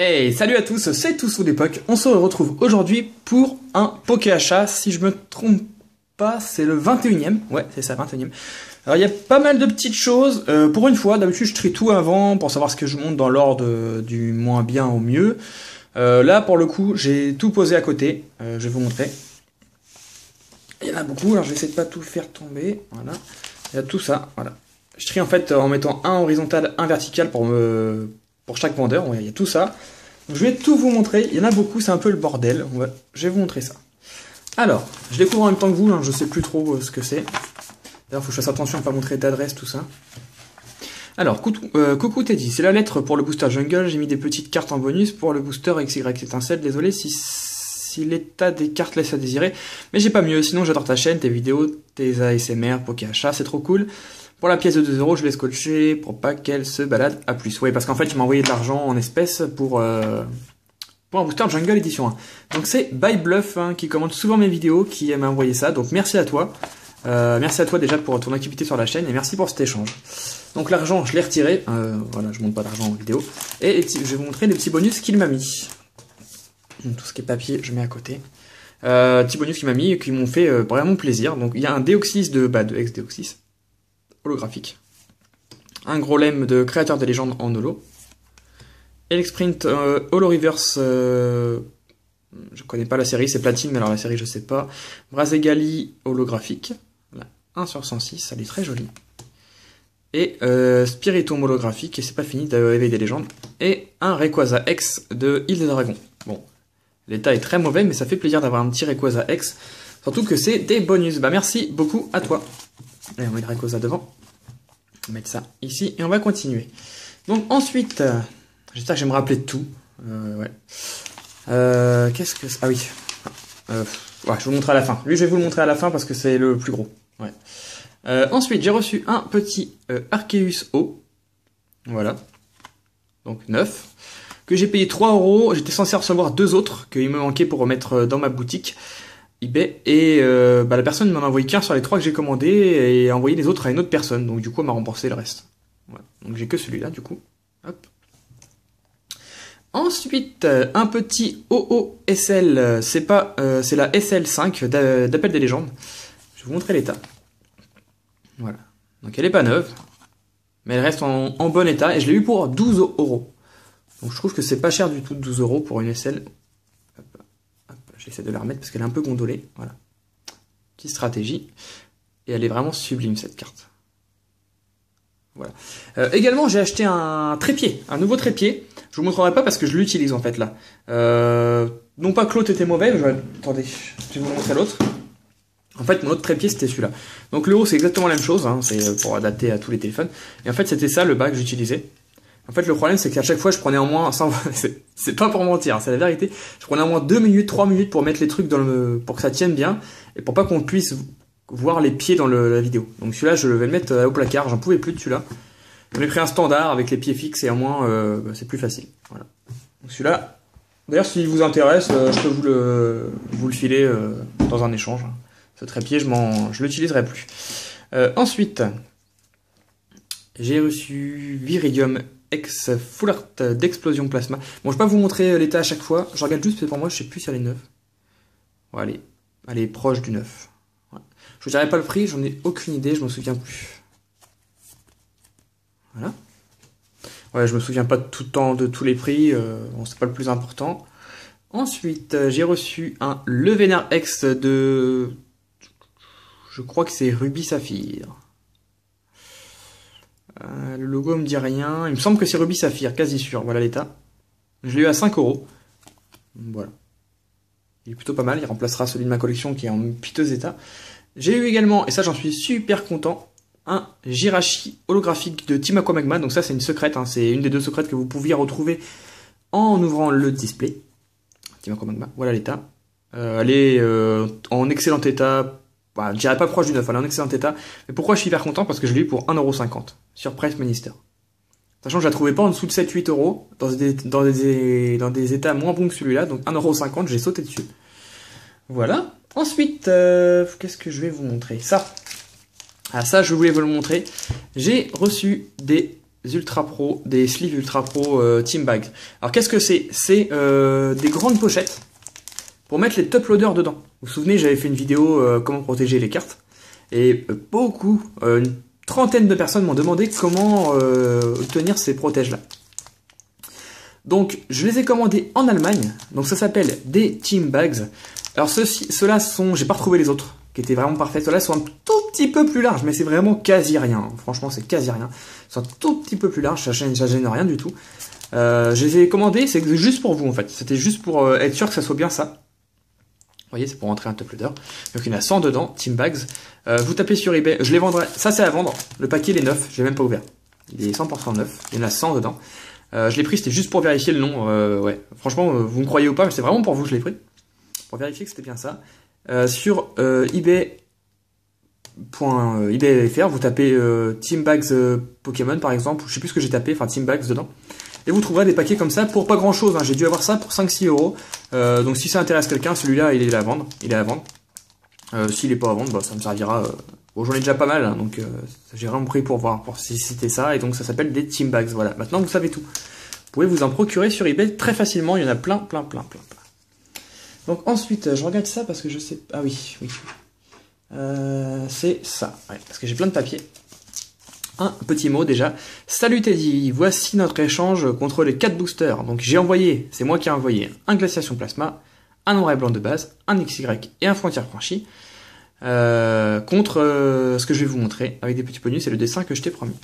Hey, salut à tous, c'est Toussou d'époque. On se retrouve aujourd'hui pour un Poké Achat. Si je me trompe pas, c'est le 21e. Ouais, c'est ça, 21e. Alors, il y a pas mal de petites choses. Pour une fois, d'habitude, je trie tout avant pour savoir ce que je monte dans l'ordre du moins bien au mieux. Là, pour le coup, j'ai tout posé à côté. Je vais vous montrer. Il y en a beaucoup, alors je vais essayer de pas tout faire tomber. Voilà. Il y a tout ça, voilà. Je trie en fait en mettant un horizontal, un vertical pour chaque vendeur. Il y a tout ça. Donc, je vais tout vous montrer. Il y en a beaucoup, c'est un peu le bordel. Je vais vous montrer ça. Alors, je découvre en même temps que vous, hein, je sais plus trop ce que c'est. D'ailleurs, faut que je fasse attention à ne pas montrer d'adresse, tout ça. Alors, coucou Teddy, c'est la lettre pour le booster jungle. J'ai mis des petites cartes en bonus pour le booster XY étincelle. Désolé si l'état des cartes laisse à désirer, mais j'ai pas mieux. Sinon, j'adore ta chaîne, tes vidéos, tes ASMR, Poké Achat, c'est trop cool. Pour la pièce de 2 €, je laisse coacher pour pas qu'elle se balade à plus. Oui, parce qu'en fait, il m'a envoyé de l'argent en espèces pour un booster jungle édition 1. Donc c'est By Bluff hein, qui commente souvent mes vidéos, qui m'a envoyé ça. Donc merci à toi. Merci à toi déjà pour ton activité sur la chaîne et merci pour cet échange. Donc l'argent, je l'ai retiré. Voilà, je monte pas d'argent en vidéo. Et je vais vous montrer les petits bonus qu'il m'a mis. Donc, tout ce qui est papier, je mets à côté. Petits bonus qu'il m'a mis et qui m'ont fait vraiment plaisir. Donc il y a un Deoxys de ex-Deoxys holographique. Un gros lemme de créateur des légendes en holo. Elexprint Holo Reverse. Je connais pas la série, c'est platine, mais alors la série je sais pas. Brazegali holographique. Voilà, 1 sur 106, elle est très jolie. Et Spiritomb holographique, et c'est pas fini d'éveiller des légendes. Et un Rayquaza X de Île des Dragons. Bon, l'état est très mauvais, mais ça fait plaisir d'avoir un petit Rayquaza X. Surtout que c'est des bonus. Bah merci beaucoup à toi. Allez, on met le Rayquaza devant. On va mettre ça ici et on va continuer. Donc ensuite, j'espère que je vais me rappeler de tout. Ouais. Qu'est-ce que... Ah oui. Ouais, je vous le montrer à la fin. Lui, je vais vous le montrer à la fin parce que c'est le plus gros. Ouais. Ensuite, j'ai reçu un petit Arceus O. Voilà. Donc 9. Que j'ai payé 3 €. J'étais censé recevoir 2 autres qu'il me manquait pour remettre dans ma boutique eBay. Et la personne m'en a envoyé qu'un sur les 3 que j'ai commandé et a envoyé les autres à une autre personne. Donc du coup, elle m'a remboursé le reste. Voilà. Donc j'ai que celui-là, du coup. Hop. Ensuite, un petit OOSL, c'est la SL5 d'Appel des légendes. Je vais vous montrer l'état. Voilà. Donc elle est pas neuve, mais elle reste en bon état et je l'ai eu pour 12 €. Donc je trouve que c'est pas cher du tout, 12 € pour une SL. Hop, hop, j'essaie de la remettre parce qu'elle est un peu gondolée. Voilà. Petite stratégie. Et elle est vraiment sublime cette carte. Voilà. Également, j'ai acheté un trépied, un nouveau trépied. Je vous montrerai pas parce que je l'utilise en fait là. Non pas que l'autre était mauvais, attendez, je vais vous montrer l'autre. En fait, mon autre trépied c'était celui-là. Donc le haut c'est exactement la même chose, hein, c'est pour adapter à tous les téléphones. Et en fait, c'était ça le bas que j'utilisais. En fait, le problème c'est qu'à chaque fois, je prenais en moins, c'est pas pour mentir, c'est la vérité. Je prenais en moins 2 minutes, 3 minutes pour mettre les trucs pour que ça tienne bien et pour pas qu'on puisse voir les pieds dans la vidéo. Donc celui-là, je vais le mettre au placard, j'en pouvais plus de celui-là. J'en ai pris un standard avec les pieds fixes et au moins c'est plus facile. Voilà. Donc celui-là, d'ailleurs s'il vous intéresse, je peux vous le filer dans un échange. Ce trépied, je l'utiliserai plus. Ensuite, j'ai reçu Viridium X Full Art d'Explosion Plasma. Bon, je vais pas vous montrer l'état à chaque fois. Je regarde juste parce que pour moi, je sais plus si elle est neuve. Ouais, elle est proche du neuf. Ouais. Je vous dirai pas le prix, j'en ai aucune idée, je me souviens plus. Voilà. Ouais, je me souviens pas tout le temps de tous les prix, bon, c'est pas le plus important. Ensuite, j'ai reçu un Le Vénard X de... Je crois que c'est Ruby Saphir. Le logo me dit rien. Il me semble que c'est Ruby Saphir, quasi sûr. Voilà l'état. Je l'ai eu à 5 €. Voilà. Il est plutôt pas mal, il remplacera celui de ma collection qui est en piteux état. J'ai eu également, et ça j'en suis super content, un Jirachi holographique de Team Aqua Magma. Donc ça c'est une secrète, hein. C'est une des 2 secrètes que vous pouviez retrouver en ouvrant le display. Team Aqua Magma, voilà l'état. Elle est en excellent état, je dirais pas proche du neuf, elle est en excellent état. Mais pourquoi je suis hyper content? Parce que je l'ai eu pour 1,50 € sur Price Minister. Sachant que je la trouvais pas en dessous de 7-8 € dans des états moins bons que celui-là. Donc 1,50 €, j'ai sauté dessus. Voilà. Ensuite, qu'est-ce que je vais vous montrer? Ça. Ah ça, je voulais vous le montrer. J'ai reçu des Ultra Pro, des sleeves Ultra Pro Team Bags. Alors qu'est-ce que c'est? C'est des grandes pochettes pour mettre les top loaders dedans. Vous vous souvenez, j'avais fait une vidéo comment protéger les cartes. Et une trentaine de personnes m'ont demandé comment obtenir ces protèges-là. Donc je les ai commandés en Allemagne. Donc ça s'appelle des Team Bags. Alors ceux-là sont, j'ai pas retrouvé les autres qui étaient vraiment parfaits. Ceux-là sont un tout petit peu plus larges, mais c'est vraiment quasi rien. Franchement, c'est quasi rien. Ils sont un tout petit peu plus larges, ça gêne rien du tout. Je les ai commandés, c'est juste pour vous en fait. C'était juste pour être sûr que ça soit bien ça. Vous voyez, c'est pour rentrer un top loader. Donc il y en a 100 dedans, Team Bags. Vous tapez sur eBay, je les vendrai. Ça c'est à vendre. Le paquet il est neuf, je l'ai même pas ouvert. Il est 100% neuf. Il y en a 100 dedans. Je l'ai pris, c'était juste pour vérifier le nom. Ouais, franchement, vous me croyez ou pas, mais c'est vraiment pour vous que je l'ai pris. Pour vérifier que c'était bien ça. Sur eBay.fr, vous tapez Team Bags Pokémon par exemple, je sais plus ce que j'ai tapé, enfin Team Bags dedans. Et vous trouverez des paquets comme ça pour pas grand chose, hein. J'ai dû avoir ça pour 5-6 euros. Donc si ça intéresse quelqu'un, celui-là il est à vendre. Il est à vendre. S'il est pas à vendre, bah, ça me servira. Bon, j'en ai déjà pas mal, hein, donc j'ai vraiment pris pour voir, pour si c'était ça. Et donc ça s'appelle des Team Bags. Voilà, maintenant vous savez tout. Vous pouvez vous en procurer sur eBay très facilement, il y en a plein. Donc ensuite, je regarde ça parce que je sais... Ah oui. C'est ça, ouais, parce que j'ai plein de papiers. Un petit mot déjà. Salut Teddy, voici notre échange contre les 4 boosters. Donc j'ai envoyé, c'est moi qui ai envoyé un glaciation plasma, un noir et blanc de base, un XY et un frontière franchie. Contre ce que je vais vous montrer avec des petits bonus et le dessin que je t'ai promis.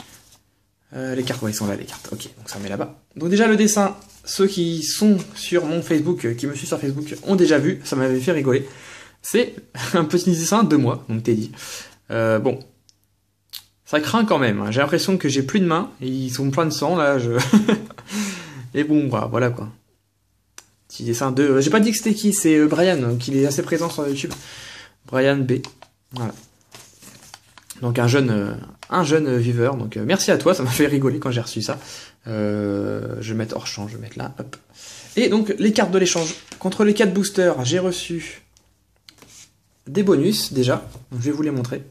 Les cartes, ouais, ils sont là les cartes. Ok, donc ça met là-bas. Donc déjà le dessin, ceux qui sont sur mon Facebook, qui me suivent sur Facebook, ont déjà vu, ça m'avait fait rigoler. C'est un petit dessin de moi, donc Teddy. Bon, ça craint quand même. Hein. J'ai l'impression que j'ai plus de mains, et ils sont pleins de sang là. Et bon, voilà quoi. Petit dessin de. J'ai pas dit que c'était qui, c'est Brian, qu'il est assez présent sur YouTube. Brian B. Voilà. Donc un jeune viveur, donc merci à toi, ça m'a fait rigoler quand j'ai reçu ça. Je vais mettre hors champ, je vais mettre là, hop. Et donc les cartes de l'échange. Contre les 4 boosters, j'ai reçu des bonus déjà, donc je vais vous les montrer.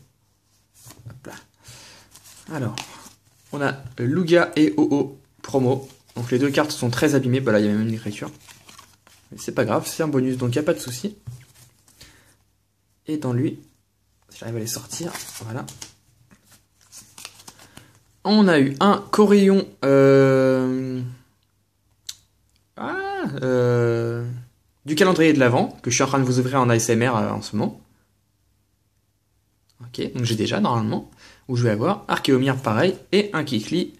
Hop là. Alors, on a Lugia et OO promo. Donc les deux cartes sont très abîmées, bah là il y a même une écriture. Mais c'est pas grave, c'est un bonus, donc il n'y a pas de souci. Et dans lui, si j'arrive à les sortir, voilà. On a eu un Coréon du calendrier de l'Avent, que je suis en train de vous ouvrir en ASMR en ce moment. Ok, donc j'ai déjà normalement, où je vais avoir Archéomir pareil, et un Kikli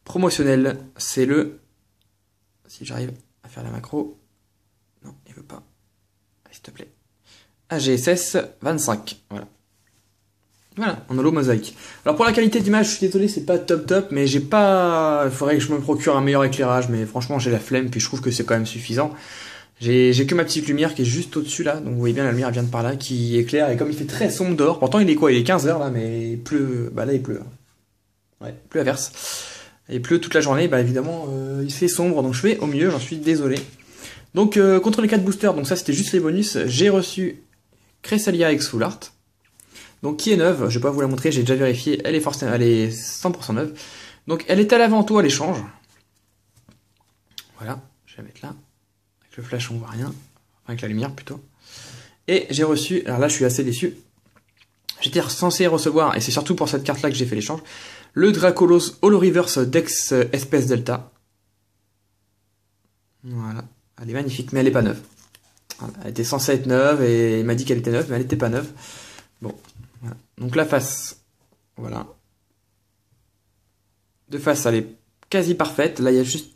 promotionnel. C'est le... Si j'arrive à faire la macro... Non, il veut pas. S'il te plaît. AGSS 25, voilà. Voilà, en holo mosaïque. Alors pour la qualité d'image, je suis désolé, c'est pas top, mais j'ai pas... Il faudrait que je me procure un meilleur éclairage, mais franchement j'ai la flemme, puis je trouve que c'est quand même suffisant. J'ai que ma petite lumière qui est juste au-dessus là, donc vous voyez bien la lumière vient de par là, qui éclaire, et comme il fait très sombre dehors, pourtant il est quoi? Il est 15h là, mais il pleut... Bah là il pleut. Ouais, il pleut à verse. Il pleut toute la journée, bah évidemment il fait sombre, donc je fais au mieux, j'en suis désolé. Donc contre les 4 boosters, donc ça c'était juste les bonus, j'ai reçu Cresselia X Full Art. Donc qui est neuve, je vais pas vous la montrer, j'ai déjà vérifié, elle est 100% neuve. Donc elle est à l'avant-tout à l'échange. Voilà, je vais la mettre là. Avec le flash on voit rien, enfin, avec la lumière plutôt. Et j'ai reçu, alors là je suis assez déçu, j'étais censé recevoir, et c'est surtout pour cette carte là que j'ai fait l'échange, le Dracolos Holo Reverse Dex Espèce Delta. Voilà, elle est magnifique, mais elle est pas neuve. Voilà, elle était censée être neuve, et il m'a dit qu'elle était neuve, mais elle était pas neuve. Bon. Voilà. Donc la face, voilà. De face, elle est quasi parfaite. Là, il y a juste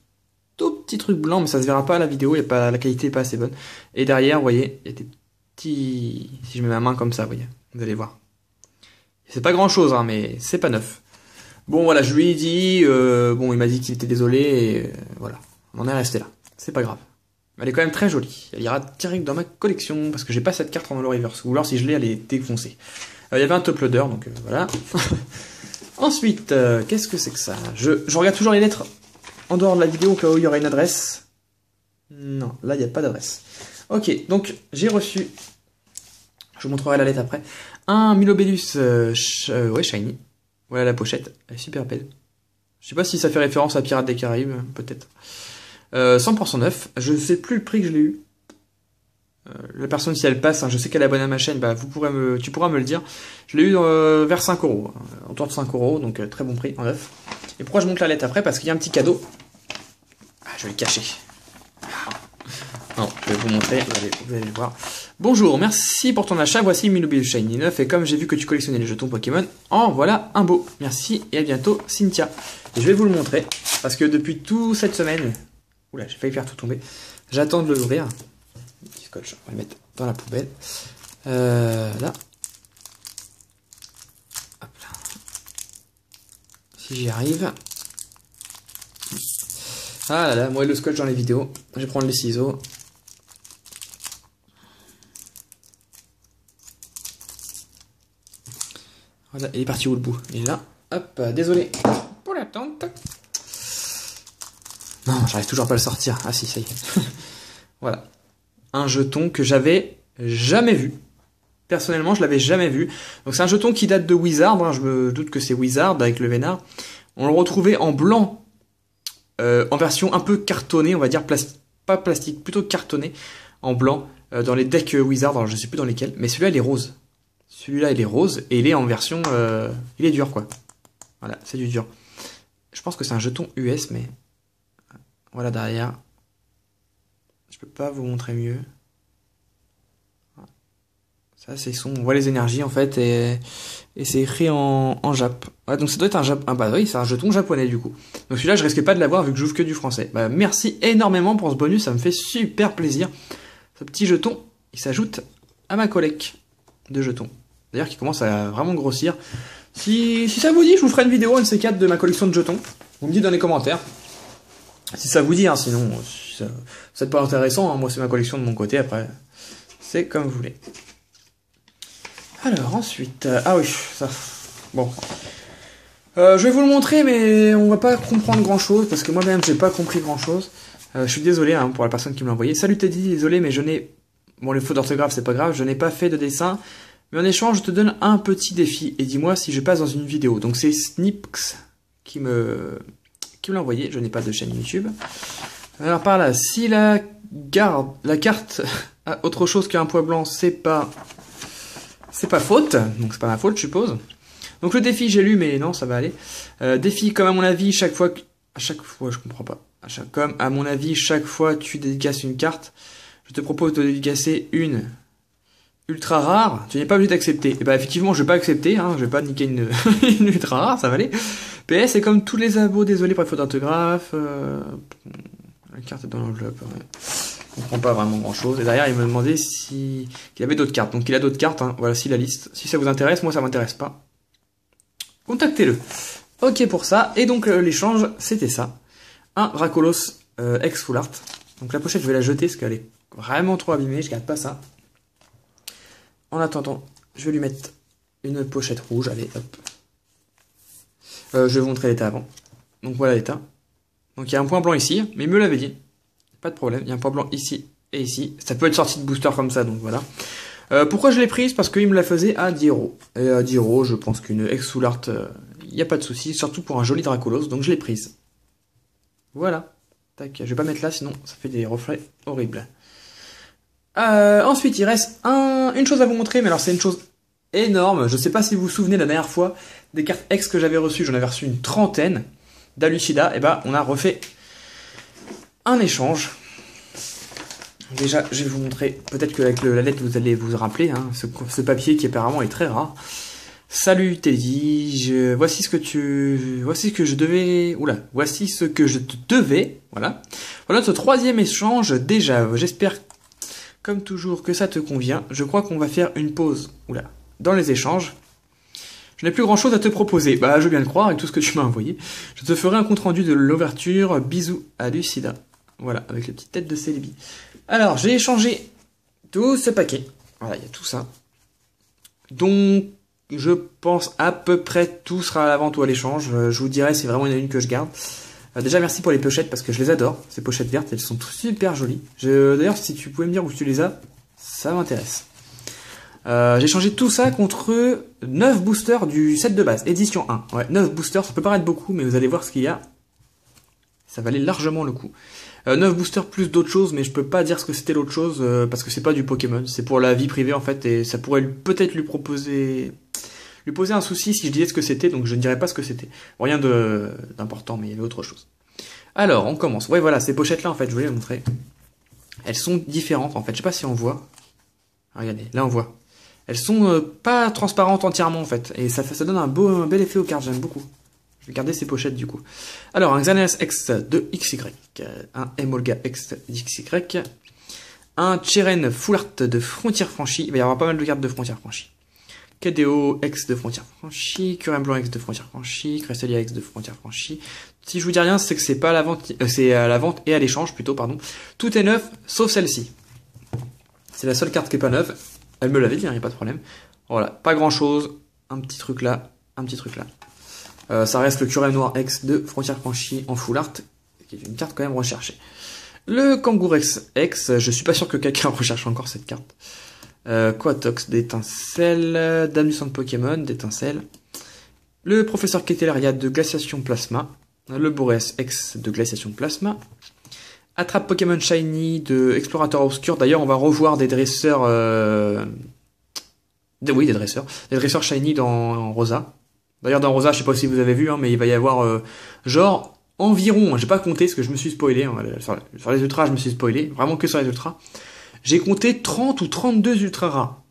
tout petit truc blanc, mais ça se verra pas à la vidéo. La qualité est pas assez bonne. Et derrière, vous voyez, il y a des petits... Si je mets ma main comme ça, vous voyez, vous allez voir. C'est pas grand chose, hein, mais c'est pas neuf. Bon, voilà, je lui ai dit... bon, il m'a dit qu'il était désolé, et voilà. On en est resté là. C'est pas grave. Elle est quand même très jolie. Elle ira direct dans ma collection, parce que j'ai pas cette carte en holo reverse. Ou alors, si je l'ai, elle est défoncée. Il y avait un top loader, donc voilà. Ensuite, qu'est-ce que c'est que ça? Je regarde toujours les lettres en dehors de la vidéo au cas où il y aurait une adresse. Non, là il n'y a pas d'adresse. Ok, donc j'ai reçu, je vous montrerai la lettre après, un Milobellus ouais, shiny. Voilà la pochette, elle est super belle. Je sais pas si ça fait référence à Pirates des Caraïbes, peut-être. 100% neuf. Je sais plus le prix que je l'ai eu. La personne, si elle passe, hein, je sais qu'elle est abonnée à ma chaîne, bah, tu pourras me le dire. Je l'ai eu vers 5 €, autour de 5 €, donc très bon prix en neuf. Et pourquoi je monte la lettre après? Parce qu'il y a un petit cadeau. Ah, je vais le cacher. Non, je vais vous montrer, vous allez le voir. Bonjour, merci pour ton achat, voici Minobile Shiny 9, et comme j'ai vu que tu collectionnais les jetons Pokémon, en voilà un beau. Merci, et à bientôt, Cynthia. Et je vais vous le montrer, parce que depuis toute cette semaine, oula, j'ai failli faire tout tomber, j'attends de l'ouvrir. Petit scotch, on va le mettre dans la poubelle. Là. Hop là. Si j'y arrive. Ah là là, moi le scotch dans les vidéos. Je vais prendre les ciseaux. Voilà, il est parti où le bout? Il est là. Hop, désolé pour l'attente. Non, j'arrive toujours pas à le sortir. Ah si, ça y est. Voilà. Un jeton que j'avais jamais vu. Personnellement, je l'avais jamais vu. Donc c'est un jeton qui date de Wizard. Hein, je me doute que c'est Wizard avec le Vénard. On le retrouvait en blanc. En version un peu cartonnée, on va dire pas plastique, plutôt cartonné, en blanc, dans les decks Wizard, alors je sais plus dans lesquels, mais celui-là il est rose. Celui-là il est rose, et il est en version... il est dur quoi. Voilà, c'est du dur. Je pense que c'est un jeton US, mais... Voilà derrière. Je peux pas vous montrer mieux. Ça c'est son... On voit les énergies en fait, et c'est écrit en jap. Ouais, donc ça doit être un jap... Ah bah oui, c'est un jeton japonais du coup. Donc celui-là je risque pas de l'avoir vu que j'ouvre que du français. Bah merci énormément pour ce bonus, ça me fait super plaisir. Ce petit jeton, il s'ajoute à ma collecte de jetons. D'ailleurs qui commence à vraiment grossir. Si ça vous dit, je vous ferai une vidéo, un de ces 4 de ma collection de jetons. Vous me dites dans les commentaires. Si ça vous dit, hein, sinon si c'est pas intéressant, hein, moi c'est ma collection de mon côté, après c'est comme vous voulez. Alors ensuite, ah oui, ça, bon, je vais vous le montrer, mais on va pas comprendre grand chose, parce que moi-même j'ai pas compris grand chose. Je suis désolé hein, pour la personne qui me l'a envoyé. Salut Teddy, désolé, mais je n'ai, bon les fautes d'orthographe c'est pas grave, je n'ai pas fait de dessin, mais en échange je te donne un petit défi, et dis-moi si je passe dans une vidéo. Donc c'est Snipx qui me l'a envoyé, je n'ai pas de chaîne YouTube. Alors par là, si la carte a autre chose qu'un poids blanc, c'est pas faute, donc c'est pas ma faute je suppose. Donc le défi j'ai lu mais non ça va aller. Défi comme à mon avis chaque fois je comprends pas. Comme à mon avis chaque fois tu dédicaces une carte, je te propose de dédicacer une ultra rare, tu n'es pas obligé d'accepter. Et bah effectivement je vais pas accepter, hein, je vais pas niquer une, une ultra rare, ça va aller. PS c'est comme tous les abos, désolé pour les fautes d'orthographe. La carte est dans l'enveloppe. Ouais. Je comprends pas vraiment grand chose. Et derrière, il me demandait s'il y avait d'autres cartes. Donc il a d'autres cartes. Hein. Voilà, si la liste. Si ça vous intéresse, moi ça m'intéresse pas. Contactez-le. Ok pour ça. Et donc l'échange, c'était ça. Un Dracolos ex Full Art. Donc la pochette, je vais la jeter parce qu'elle est vraiment trop abîmée. Je garde pas ça. En attendant, je vais lui mettre une pochette rouge. Allez, hop. Je vais vous montrer l'état avant. Donc voilà l'état. Donc il y a un point blanc ici, mais il me l'avait dit. Pas de problème, il y a un point blanc ici et ici. Ça peut être sorti de booster comme ça, donc voilà. Pourquoi je l'ai prise? Parce qu'il me la faisait à 10 €. Et à 10 €, je pense qu'une ex Full Art, il n'y a pas de souci, surtout pour un joli Dracolos, donc je l'ai prise. Voilà. Tac, je vais pas mettre là, sinon ça fait des reflets horribles. Ensuite, il reste une chose à vous montrer, mais alors c'est une chose énorme. Je sais pas si vous vous souvenez la dernière fois des cartes ex que j'avais reçues, j'en avais reçu une trentaine. d'Alucida, et bah on a refait un échange. Déjà, je vais vous montrer, peut-être qu'avec la lettre vous allez vous rappeler, hein, ce papier qui apparemment est très rare. Salut Teddy, voici ce que je devais, voici ce que je te devais, voilà. Voilà notre troisième échange déjà, j'espère comme toujours que ça te convient. Je crois qu'on va faire une pause, dans les échanges. Je n'ai plus grand chose à te proposer. Bah, je viens de croire avec tout ce que tu m'as envoyé. Je te ferai un compte rendu de l'ouverture. Bisous à Lucida. Voilà, avec la petite tête de Célébi. Alors, j'ai échangé tout ce paquet. Voilà, il y a tout ça. Donc, je pense à peu près tout sera à la vente ou à l'échange. Je vous dirai si vraiment il y en a une que je garde. Déjà, merci pour les pochettes parce que je les adore. Ces pochettes vertes, elles sont super jolies. D'ailleurs, si tu pouvais me dire où tu les as, ça m'intéresse. J'ai changé tout ça contre 9 boosters du set de base, édition 1. Ouais, 9 boosters, ça peut paraître beaucoup, mais vous allez voir ce qu'il y a. Ça valait largement le coup. 9 boosters plus d'autres choses, mais je peux pas dire ce que c'était l'autre chose, parce que c'est pas du Pokémon, c'est pour la vie privée en fait, et ça pourrait peut-être lui poser un souci si je disais ce que c'était, donc je ne dirais pas ce que c'était. Rien d'important, mais il y avait autre chose. Alors, on commence. Ouais, voilà, ces pochettes-là, en fait, je voulais les montrer. Elles sont différentes, en fait. Je sais pas si on voit. Regardez, là, on voit. Elles sont pas transparentes entièrement, en fait. Et ça donne un bel effet aux cartes, j'aime beaucoup. Je vais garder ces pochettes, du coup. Alors, un Xanax X de XY. Un Emolga X d'XY. Un Cheren Full Art de Frontières Franchies. Il va y avoir pas mal de cartes de Frontières Franchies. KDO X de Frontières Franchies, Curem Blanc X de Frontières Franchies, Cresselia X de Frontières Franchies. Si je vous dis rien, c'est que c'est pas à la vente, c'est à la vente et à l'échange plutôt, pardon. Tout est neuf, sauf celle-ci. C'est la seule carte qui est pas neuve. Elle me l'avait dit, il n'y a pas de problème. Voilà, pas grand chose. Un petit truc là, un petit truc là. Ça reste le Curem Noir X de Frontières Franchies en full art, qui est une carte quand même recherchée. Le Kangourex X, je suis pas sûr que quelqu'un recherche encore cette carte. Quatox d'étincelle, Dame du centre Pokémon d'étincelle, le professeur Ketelaria de glaciation plasma, le Boreas X de glaciation plasma, Attrape Pokémon Shiny de Explorateur Obscur. D'ailleurs, on va revoir des dresseurs, des dresseurs Shiny dans Rosa. D'ailleurs, dans Rosa, je sais pas si vous avez vu, hein, mais il va y avoir genre environ, j'ai pas compté parce que je me suis spoilé, hein, sur les ultras, je me suis spoilé, vraiment que sur les ultras. J'ai compté 30 ou 32 ultra rares.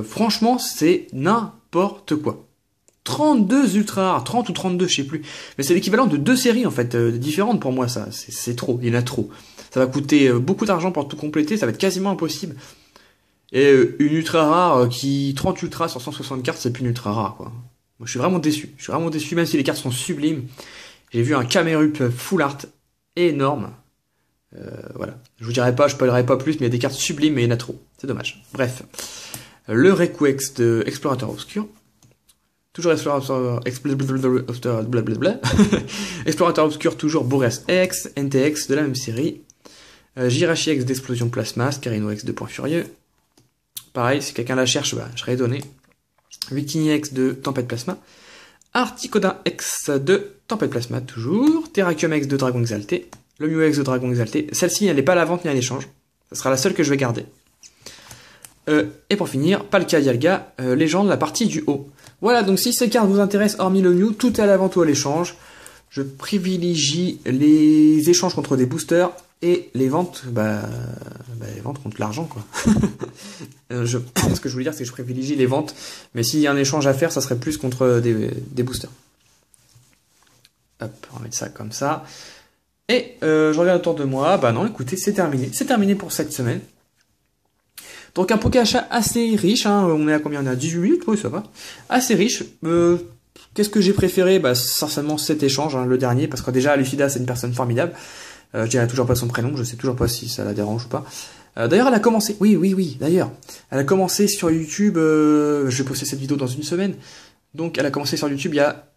Franchement, c'est n'importe quoi. 32 ultra rares, 30 ou 32, je sais plus. Mais c'est l'équivalent de 2 séries, en fait, différentes pour moi, ça. C'est trop, il y en a trop. Ça va coûter beaucoup d'argent pour tout compléter, ça va être quasiment impossible. Et une ultra rare 30 ultras sur 160 cartes, c'est plus une ultra rare, quoi. Moi, je suis vraiment déçu. Je suis vraiment déçu, même si les cartes sont sublimes. J'ai vu un Camerup full art énorme. Voilà. Je vous dirai pas, je spoilerai pas plus, mais il y a des cartes sublimes, mais il y en a trop. C'est dommage. Bref. Le Requex de Explorateur Obscur. Toujours Explorateur Explorateur Obscur, toujours Boreas X, NTX de la même série. Jirachi X d'Explosion Plasma, Scarino X de Point Furieux. Pareil, si quelqu'un la cherche, bah, je serai donné. Victini X de Tempête Plasma. Articodin X de Tempête Plasma, toujours. Terrakium X de Dragon Exalté. Le Mew X de Dragon Exalté. Celle-ci, elle n'est pas à la vente ni à l'échange. Ce sera la seule que je vais garder. Et pour finir, Palkia Dialga, légende, la partie du haut. Voilà, donc si ces cartes vous intéressent, hormis le Mew, tout est à la vente ou à l'échange. Je privilégie les échanges contre des boosters et les ventes, les ventes contre l'argent, quoi. Ce que je voulais dire, c'est que je privilégie les ventes, mais s'il y a un échange à faire, ça serait plus contre des boosters. Hop, on va mettre ça comme ça. Et je regarde autour de moi, bah non, écoutez, c'est terminé. C'est terminé pour cette semaine. Donc un Poké achat assez riche, hein. On est à combien? On est à 18 minutes, oui, ça va. Assez riche. Qu'est-ce que j'ai préféré? Bah certainement cet échange, hein, le dernier, parce que déjà Lucida c'est une personne formidable. Je dirais toujours pas son prénom, je sais toujours pas si ça la dérange ou pas. D'ailleurs elle a commencé, oui, d'ailleurs. Elle a commencé sur YouTube, je vais poster cette vidéo dans une semaine. Donc elle a commencé sur YouTube il y a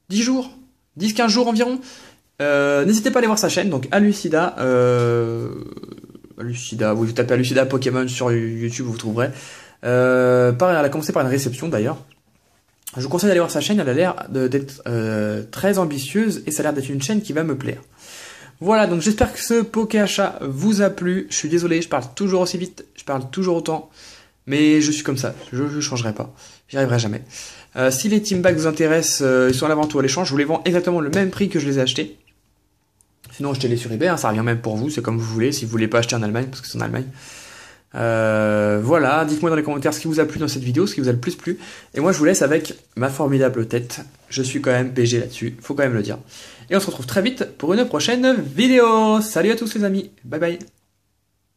10 jours, 10-15 jours environ. N'hésitez pas à aller voir sa chaîne, donc Alucida, vous tapez Alucida Pokémon sur YouTube, vous trouverez. Pareil, elle a commencé par une réception d'ailleurs. Je vous conseille d'aller voir sa chaîne, elle a l'air d'être très ambitieuse et ça a l'air d'être une chaîne qui va me plaire. Voilà, donc j'espère que ce Poké achat vous a plu. Je suis désolé, je parle toujours aussi vite, je parle toujours autant, mais je suis comme ça, je ne changerai pas, j'y arriverai jamais. Si les team bags vous intéressent, ils sont à la vente ou à l'échange, je vous les vends exactement le même prix que je les ai achetés. Sinon, achetez-les sur eBay, hein, ça revient même pour vous, c'est comme vous voulez, si vous voulez pas acheter en Allemagne, parce que c'est en Allemagne. Voilà, dites-moi dans les commentaires ce qui vous a plu dans cette vidéo, ce qui vous a le plus plu. Et moi, je vous laisse avec ma formidable tête. Je suis quand même BG là-dessus, faut quand même le dire. Et on se retrouve très vite pour une prochaine vidéo. Salut à tous les amis, bye bye.